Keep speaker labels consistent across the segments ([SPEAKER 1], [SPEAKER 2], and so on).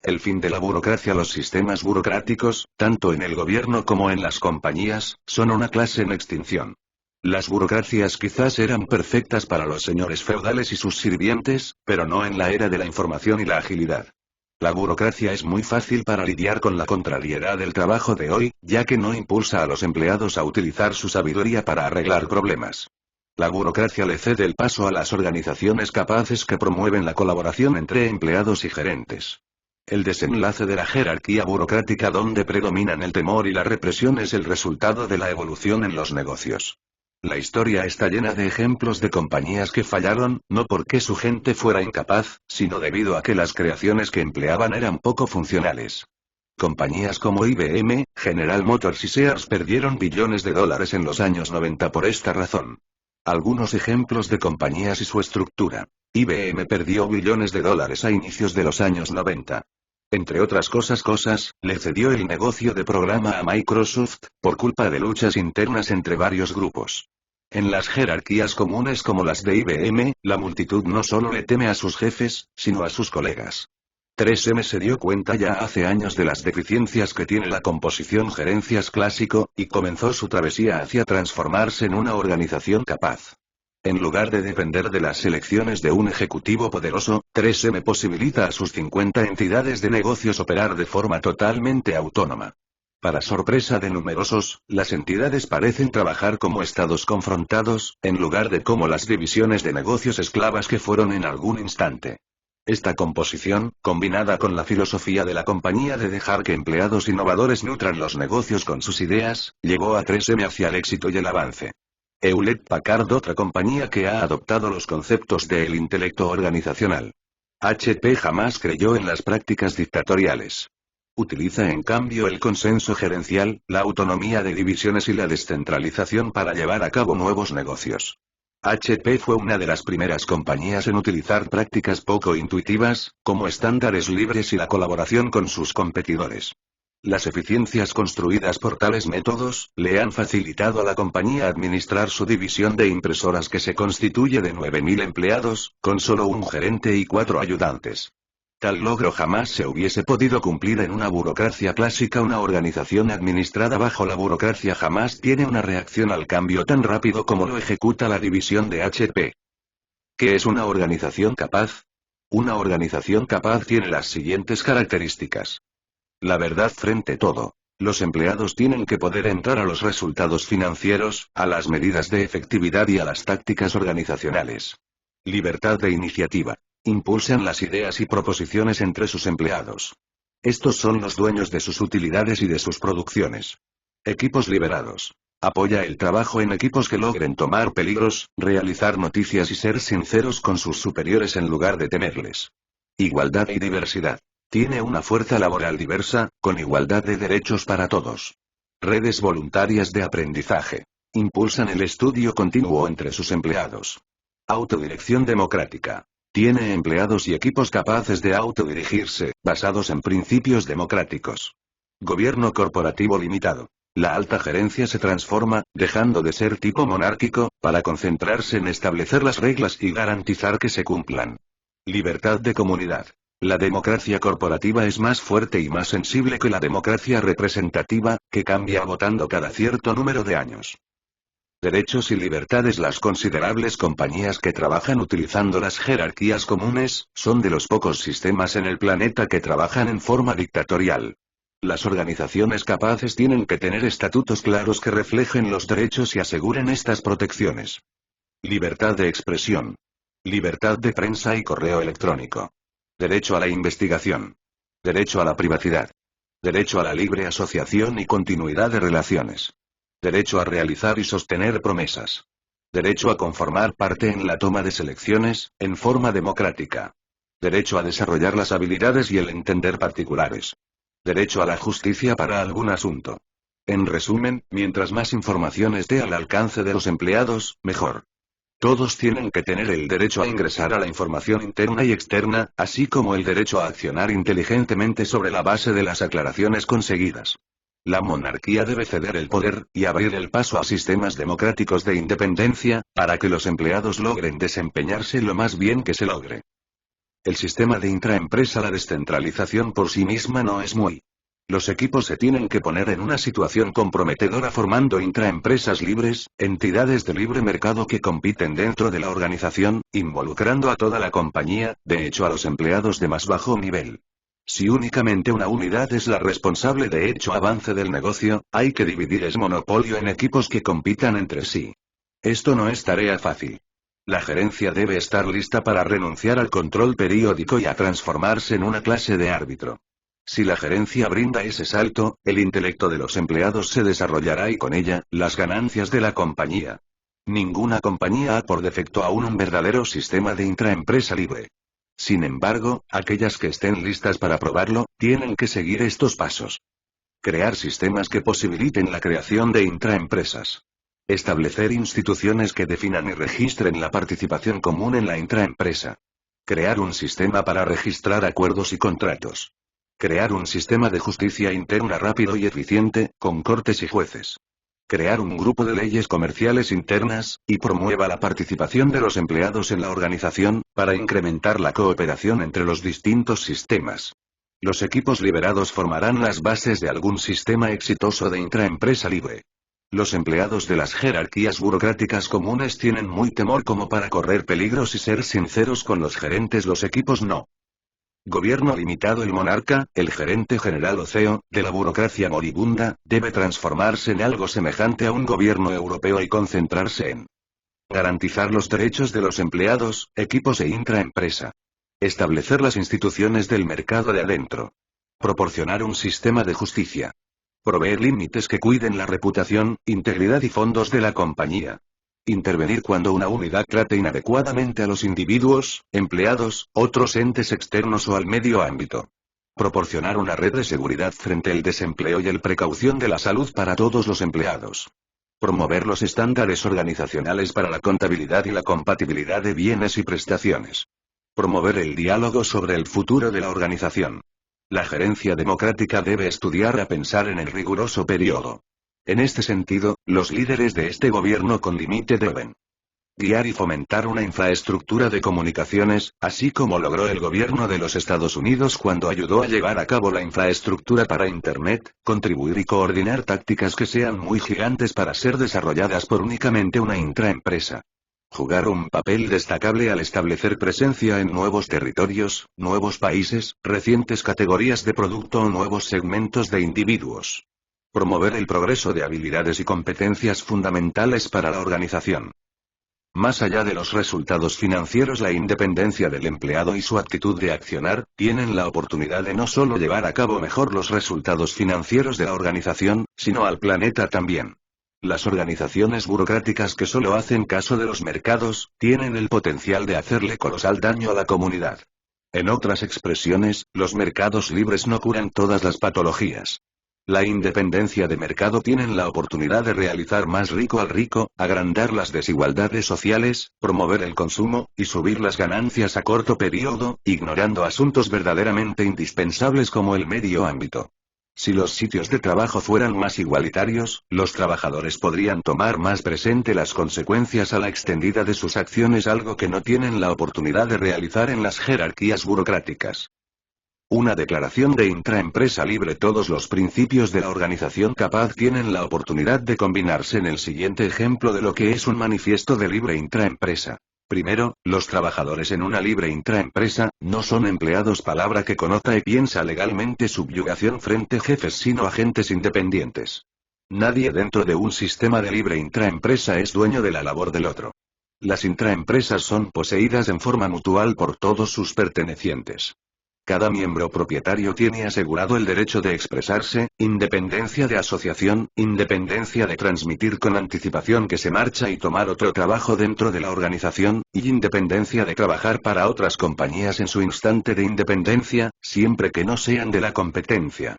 [SPEAKER 1] El fin de la burocracia. Los sistemas burocráticos, tanto en el gobierno como en las compañías, son una clase en extinción. Las burocracias quizás eran perfectas para los señores feudales y sus sirvientes, pero no en la era de la información y la agilidad. La burocracia es muy fácil para lidiar con la contrariedad del trabajo de hoy, ya que no impulsa a los empleados a utilizar su sabiduría para arreglar problemas. La burocracia le cede el paso a las organizaciones capaces que promueven la colaboración entre empleados y gerentes. El desenlace de la jerarquía burocrática donde predominan el temor y la represión es el resultado de la evolución en los negocios. La historia está llena de ejemplos de compañías que fallaron, no porque su gente fuera incapaz, sino debido a que las creaciones que empleaban eran poco funcionales. Compañías como IBM, General Motors y Sears perdieron billones de dólares en los años 90 por esta razón. Algunos ejemplos de compañías y su estructura. IBM perdió billones de dólares a inicios de los años 90. Entre otras cosas, le cedió el negocio de programa a Microsoft, por culpa de luchas internas entre varios grupos. En las jerarquías comunes como las de IBM, la multitud no solo le teme a sus jefes, sino a sus colegas. 3M se dio cuenta ya hace años de las deficiencias que tiene la composición gerencias clásico, y comenzó su travesía hacia transformarse en una organización capaz. En lugar de depender de las elecciones de un ejecutivo poderoso, 3M posibilita a sus 50 entidades de negocios operar de forma totalmente autónoma. Para sorpresa de numerosos, las entidades parecen trabajar como estados confrontados, en lugar de como las divisiones de negocios esclavas que fueron en algún instante. Esta composición, combinada con la filosofía de la compañía de dejar que empleados innovadores nutran los negocios con sus ideas, llevó a 3M hacia el éxito y el avance. Hewlett-Packard, otra compañía que ha adoptado los conceptos del intelecto organizacional. HP jamás creyó en las prácticas dictatoriales. Utiliza en cambio el consenso gerencial, la autonomía de divisiones y la descentralización para llevar a cabo nuevos negocios. HP fue una de las primeras compañías en utilizar prácticas poco intuitivas, como estándares libres y la colaboración con sus competidores. Las eficiencias construidas por tales métodos, le han facilitado a la compañía administrar su división de impresoras que se constituye de 9.000 empleados, con solo un gerente y 4 ayudantes. Tal logro jamás se hubiese podido cumplir en una burocracia clásica. Una organización administrada bajo la burocracia jamás tiene una reacción al cambio tan rápido como lo ejecuta la división de HP. ¿Qué es una organización capaz? Una organización capaz tiene las siguientes características. La verdad frente todo. Los empleados tienen que poder entrar a los resultados financieros, a las medidas de efectividad y a las tácticas organizacionales. Libertad de iniciativa. Impulsan las ideas y proposiciones entre sus empleados. Estos son los dueños de sus utilidades y de sus producciones. Equipos liberados. Apoya el trabajo en equipos que logren tomar peligros, realizar noticias y ser sinceros con sus superiores en lugar de temerles. Igualdad y diversidad. Tiene una fuerza laboral diversa, con igualdad de derechos para todos. Redes voluntarias de aprendizaje. Impulsan el estudio continuo entre sus empleados. Autodirección democrática. Tiene empleados y equipos capaces de autodirigirse, basados en principios democráticos. Gobierno corporativo limitado. La alta gerencia se transforma, dejando de ser tipo monárquico, para concentrarse en establecer las reglas y garantizar que se cumplan. Libertad de comunidad. La democracia corporativa es más fuerte y más sensible que la democracia representativa, que cambia votando cada cierto número de años. Derechos y libertades. Las considerables compañías que trabajan utilizando las jerarquías comunes, son de los pocos sistemas en el planeta que trabajan en forma dictatorial. Las organizaciones capaces tienen que tener estatutos claros que reflejen los derechos y aseguren estas protecciones. Libertad de expresión. Libertad de prensa y correo electrónico. Derecho a la investigación. Derecho a la privacidad. Derecho a la libre asociación y continuidad de relaciones. Derecho a realizar y sostener promesas. Derecho a conformar parte en la toma de selecciones, en forma democrática. Derecho a desarrollar las habilidades y el entender particulares. Derecho a la justicia para algún asunto. En resumen, mientras más información esté al alcance de los empleados, mejor. Todos tienen que tener el derecho a ingresar a la información interna y externa, así como el derecho a accionar inteligentemente sobre la base de las aclaraciones conseguidas. La monarquía debe ceder el poder, y abrir el paso a sistemas democráticos de independencia, para que los empleados logren desempeñarse lo más bien que se logre. El sistema de intraempresa, la descentralización por sí misma no es muy. Los equipos se tienen que poner en una situación comprometedora formando intraempresas libres, entidades de libre mercado que compiten dentro de la organización, involucrando a toda la compañía, de hecho a los empleados de más bajo nivel. Si únicamente una unidad es la responsable de hecho avance del negocio, hay que dividir ese monopolio en equipos que compitan entre sí. Esto no es tarea fácil. La gerencia debe estar lista para renunciar al control periódico y a transformarse en una clase de árbitro. Si la gerencia brinda ese salto, el intelecto de los empleados se desarrollará y con ella, las ganancias de la compañía. Ninguna compañía ha por defecto aún un verdadero sistema de intraempresa libre. Sin embargo, aquellas que estén listas para probarlo, tienen que seguir estos pasos. Crear sistemas que posibiliten la creación de intraempresas. Establecer instituciones que definan y registren la participación común en la intraempresa. Crear un sistema para registrar acuerdos y contratos. Crear un sistema de justicia interna rápido y eficiente, con cortes y jueces. Crear un grupo de leyes comerciales internas, y promueva la participación de los empleados en la organización, para incrementar la cooperación entre los distintos sistemas. Los equipos liberados formarán las bases de algún sistema exitoso de intraempresa libre. Los empleados de las jerarquías burocráticas comunes tienen muy temor como para correr peligros y ser sinceros con los gerentes, los equipos no. Gobierno limitado. El monarca, el gerente general o CEO, de la burocracia moribunda, debe transformarse en algo semejante a un gobierno europeo y concentrarse en garantizar los derechos de los empleados, equipos e intraempresa. Establecer las instituciones del mercado de adentro. Proporcionar un sistema de justicia. Proveer límites que cuiden la reputación, integridad y fondos de la compañía. Intervenir cuando una unidad trate inadecuadamente a los individuos, empleados, otros entes externos o al medio ámbito. Proporcionar una red de seguridad frente al desempleo y el precaución de la salud para todos los empleados. Promover los estándares organizacionales para la contabilidad y la compatibilidad de bienes y prestaciones. Promover el diálogo sobre el futuro de la organización. La gerencia democrática debe estudiar a pensar en el riguroso periodo. En este sentido, los líderes de este gobierno con límite deben guiar y fomentar una infraestructura de comunicaciones, así como logró el gobierno de los Estados Unidos cuando ayudó a llevar a cabo la infraestructura para Internet, contribuir y coordinar tácticas que sean muy gigantes para ser desarrolladas por únicamente una intraempresa. Jugar un papel destacable al establecer presencia en nuevos territorios, nuevos países, recientes categorías de producto o nuevos segmentos de individuos. Promover el progreso de habilidades y competencias fundamentales para la organización. Más allá de los resultados financieros, la independencia del empleado y su actitud de accionar, tienen la oportunidad de no solo llevar a cabo mejor los resultados financieros de la organización, sino al planeta también. Las organizaciones burocráticas que solo hacen caso de los mercados, tienen el potencial de hacerle colosal daño a la comunidad. En otras expresiones, los mercados libres no curan todas las patologías. La independencia de mercado tienen la oportunidad de realizar más rico al rico, agrandar las desigualdades sociales, promover el consumo, y subir las ganancias a corto periodo, ignorando asuntos verdaderamente indispensables como el medio ámbito. Si los sitios de trabajo fueran más igualitarios, los trabajadores podrían tomar más presente las consecuencias a la extendida de sus acciones, algo que no tienen la oportunidad de realizar en las jerarquías burocráticas. Una declaración de intraempresa libre. Todos los principios de la organización capaz tienen la oportunidad de combinarse en el siguiente ejemplo de lo que es un manifiesto de libre intraempresa. Primero, los trabajadores en una libre intraempresa, no son empleados, palabra que conota y piensa legalmente subjugación frente jefes, sino agentes independientes. Nadie dentro de un sistema de libre intraempresa es dueño de la labor del otro. Las intraempresas son poseídas en forma mutual por todos sus pertenecientes. Cada miembro propietario tiene asegurado el derecho de expresarse, independencia de asociación, independencia de transmitir con anticipación que se marcha y tomar otro trabajo dentro de la organización, y independencia de trabajar para otras compañías en su instante de independencia, siempre que no sean de la competencia.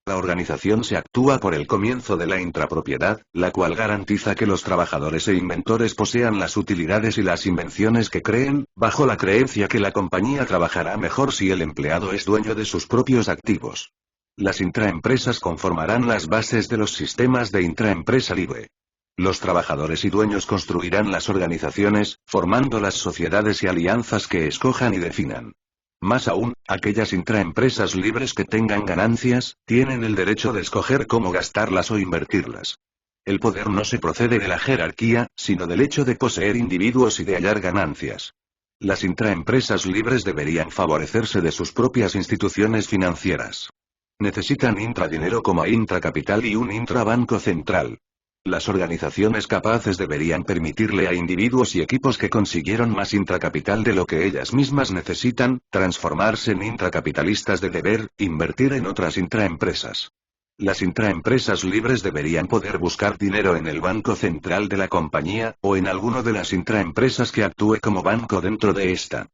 [SPEAKER 1] La organización se actúa por el comienzo de la intrapropiedad, la cual garantiza que los trabajadores e inventores posean las utilidades y las invenciones que creen, bajo la creencia que la compañía trabajará mejor si el empleado es dueño de sus propios activos. Las intraempresas conformarán las bases de los sistemas de intraempresa libre. Los trabajadores y dueños construirán las organizaciones, formando las sociedades y alianzas que escojan y definan. Más aún, aquellas intraempresas libres que tengan ganancias, tienen el derecho de escoger cómo gastarlas o invertirlas. El poder no se procede de la jerarquía, sino del hecho de poseer individuos y de hallar ganancias. Las intraempresas libres deberían favorecerse de sus propias instituciones financieras. Necesitan intradinero como intracapital y un intrabanco central. Las organizaciones capaces deberían permitirle a individuos y equipos que consiguieron más intracapital de lo que ellas mismas necesitan, transformarse en intracapitalistas de deber, invertir en otras intraempresas. Las intraempresas libres deberían poder buscar dinero en el banco central de la compañía, o en alguno de las intraempresas que actúe como banco dentro de esta.